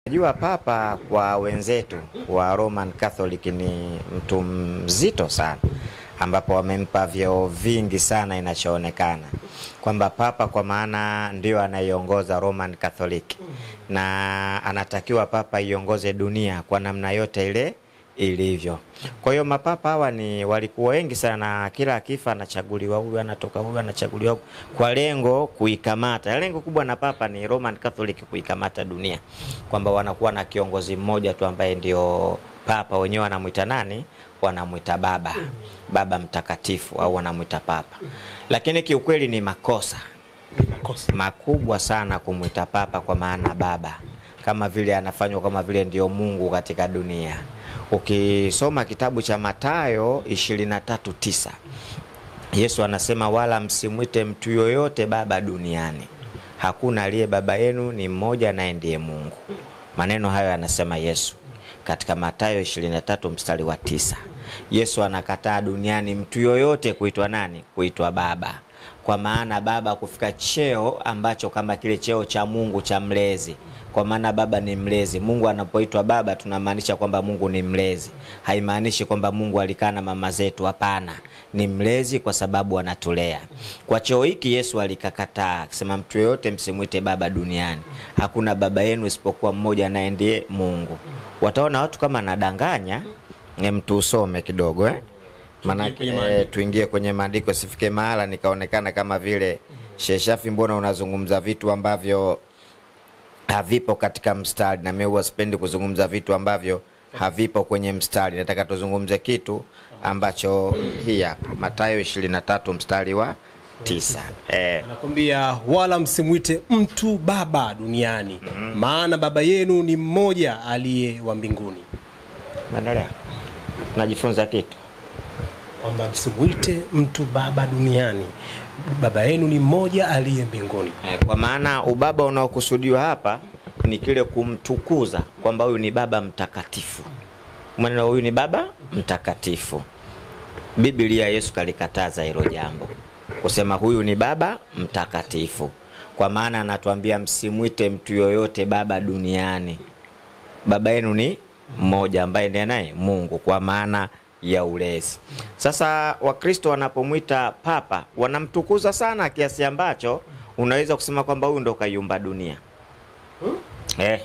Najua Papa kwa wenzetu wa Roman Catholic ni mtu mzito sana, ambapo wamempa vyeo vingi sana. Inachoonekana kwamba Papa kwa maana ndio anaiongoza Roman Catholic, na anatakiwa Papa iongoze dunia kwa namna yote ile ilivyo. Kwa hiyo mapapa hawa ni walikuwa wengi sana, kila akifa anachaguliwa huyu, anatoka huyu, anachaguliwa kwa lengo kuikamata. Lengo kubwa na Papa ni Roman Catholic kuikamata dunia, kwamba wanakuwa na kiongozi mmoja tu ambaye ndio Papa. Wenyewe wanamuita nani? Wanamuita baba, baba mtakatifu, au wanamuita Papa. Lakini kiukweli ni makosa makubwa sana kumuita Papa kwa maana baba, kama vile anafanywa kama vile ndio Mungu katika dunia. Ukisoma kitabu cha Mathayo 23:9, Yesu anasema wala msimwite mtu yoyote baba duniani, hakuna aliye baba yenu, ni mmoja naye ndiye Mungu. Maneno hayo anasema Yesu katika Mathayo 23:9. Yesu anakataa duniani mtu yoyote kuitwa nani? Kuitwa baba, kwa maana baba kufika cheo ambacho kama kile cheo cha Mungu cha mlezi, kwa maana baba ni mlezi. Mungu anapoitwa baba tunamaanisha kwamba Mungu ni mlezi. Haimaanishi kwamba Mungu alikaa na mama zetu, hapana. Ni mlezi kwa sababu anatulea. Kwa cheo hiki Yesu alikakataa, akisema mtu yote msimuite baba duniani, hakuna baba yenu isipokuwa mmoja naye ndiye Mungu. Wataona watu kama nadanganya, mtu usome kidogo maana tuingie kwenye maandiko, sifike mahala nikaonekana kama vile Sheshafi, mbona unazungumza vitu ambavyo havipo katika mstari. Na mimi huwa sipendi kuzungumza vitu ambavyo havipo kwenye mstari. Nataka tuzungumze kitu ambacho hii hapa Mathayo 23:9. Anakuambia wala msimwite mtu baba duniani, maana baba yenu ni mmoja aliye wa mbinguni. Maana najifunza kitu kwamba msimwite mtu baba duniani, baba yenu ni mmoja aliye mbinguni. Kwa maana ubaba unaokusudiwa hapa ni kile kumtukuza, kwamba huyu ni baba mtakatifu. Maana huyu ni baba mtakatifu. Biblia Yesu kalikataza hilo jambo, kusema huyu ni baba mtakatifu, kwa maana anatuambia msimwite mtu yoyote baba duniani. Baba yenu ni mmoja ambaye ndiye naye Mungu, kwa maana ya ulezi. Sasa Wakristo wanapomwita Papa wanamtukuza sana kiasi ambacho unaweza kusema kwamba huyu ndo kaiumba dunia. Wewe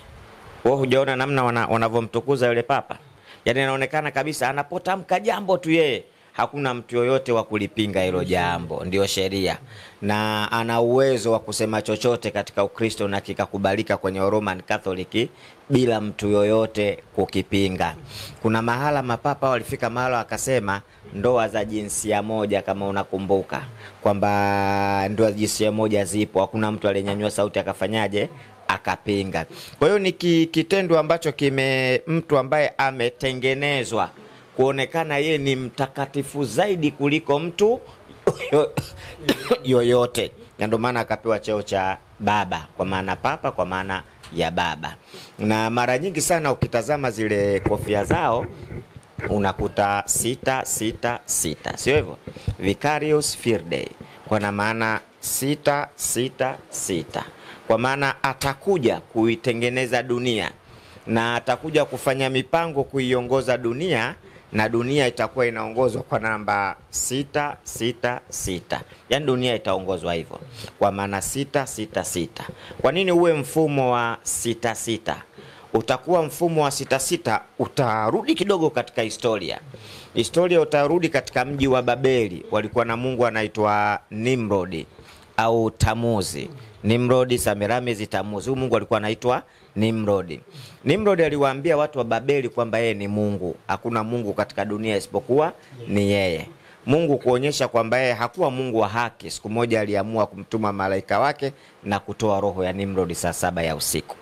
hujaona namna wanavomtukuza yule Papa? Yaani inaonekana kabisa anapotamka jambo tu yeye hakuna mtu yoyote wa kulipinga hilo jambo, ndio sheria. Na ana uwezo wa kusema chochote katika Ukristo na kikakubalika kwenye Roman Catholic bila mtu yoyote kukipinga. Kuna mahala mapapa walifika mahala wakasema ndoa za jinsia moja, kama unakumbuka kwamba ndoa za jinsia moja zipo, hakuna mtu aliyenyanyua sauti akafanyaje akapinga. Kwa hiyo ni kitendo ambacho mtu ambaye ametengenezwa kuonekana yeye ni mtakatifu zaidi kuliko mtu yoyote, na ndio maana akapewa cheo cha baba, kwa maana Papa kwa maana ya baba. Na mara nyingi sana ukitazama zile kofia zao unakuta 666, sio hivyo? Vicarious Filii, kwa maana 666, kwa maana atakuja kuitengeneza dunia na atakuja kufanya mipango kuiongoza dunia, na dunia itakuwa inaongozwa kwa namba 666. Yaani dunia itaongozwa hivyo kwa maana 666. Kwa nini uwe mfumo wa 66? Utakuwa mfumo wa 66, utarudi kidogo katika historia. Utarudi katika mji wa Babeli. Walikuwa na mungu anaitwa Nimrodi au Tamuzi. Nimrodi, Semiramis, Tamuzi. Huyu mungu alikuwa anaitwa Nimrodi. Nimrodi aliwaambia watu wa Babeli kwamba yeye ni Mungu. Hakuna Mungu katika dunia isipokuwa ni yeye. Mungu kuonyesha kwamba yeye hakuwa Mungu wa haki, siku moja aliamua kumtuma malaika wake na kutoa roho ya Nimrodi saa 7 ya usiku.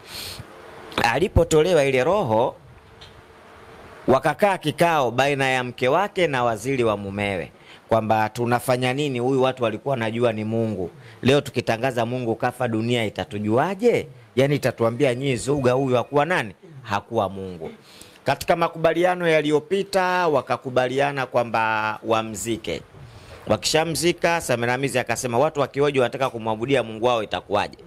Alipotolewa ile roho, wakakaa kikao baina ya mke wake na waziri wa mumewe kwamba tunafanya nini? Huyu watu walikuwa najua ni Mungu. Leo tukitangaza Mungu kafa, dunia itatujuaje? Yaani itatuambia nyinyi zuga huyu hakuwa nani? Hakuwa Mungu. Katika makubaliano yaliyopita wakakubaliana kwamba wamzike. Wakishamzika, Semiramis akasema watu wakioje wanataka kumwabudia Mungu wao itakuwaje?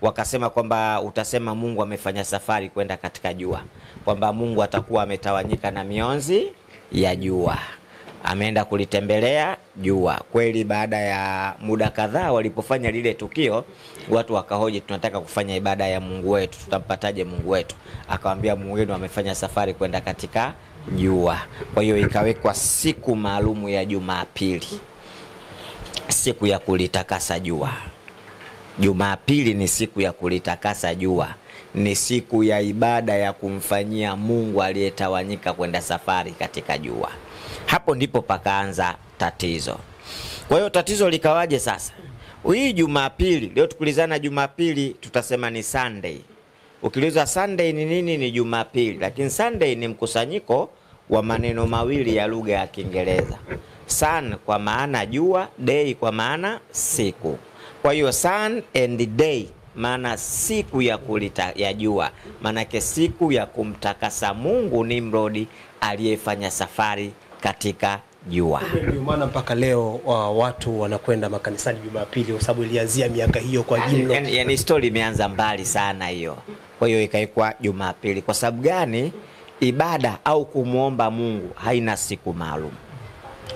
wakasema kwamba utasema Mungu amefanya safari kwenda katika jua, kwamba Mungu atakuwa ametawanyika na mionzi ya jua, ameenda kulitembelea jua. Kweli baada ya muda kadhaa walipofanya lile tukio, watu wakahoji, tunataka kufanya ibada ya Mungu wetu, tutampataje Mungu wetu? Akamwambia, Mungu wenu amefanya safari kwenda katika jua. Kwa hiyo ikawekwa siku maalumu ya Jumapili, siku ya kulitakasa jua. Jumapili ni siku ya kulitakasa jua, ni siku ya ibada ya kumfanyia Mungu aliyetawanyika kwenda safari katika jua. Hapo ndipo pakaanza tatizo. Kwa hiyo tatizo likawaje sasa? Hii Jumapili, leo tukulizana Jumapili, tutasema ni Sunday. Ukiuliza Sunday ni nini? Ni Jumapili. Lakini Sunday ni mkusanyiko wa maneno mawili ya lugha ya Kiingereza. Sun kwa maana jua, day kwa maana siku. Kwa hiyo sun and day maana siku ya jua, maanake siku ya kumtakasa Mungu Nimrodi aliyefanya safari katika jua. Ndio maana mpaka leo watu wanakwenda makanisani Jumapili, kwa sababu ilianzia miaka hiyo kwa jina. Yani story imeanza mbali sana hiyo. Kwa hiyo ikaikwa Jumapili. Kwa sababu gani? Ibada au kumuomba Mungu haina siku maalum.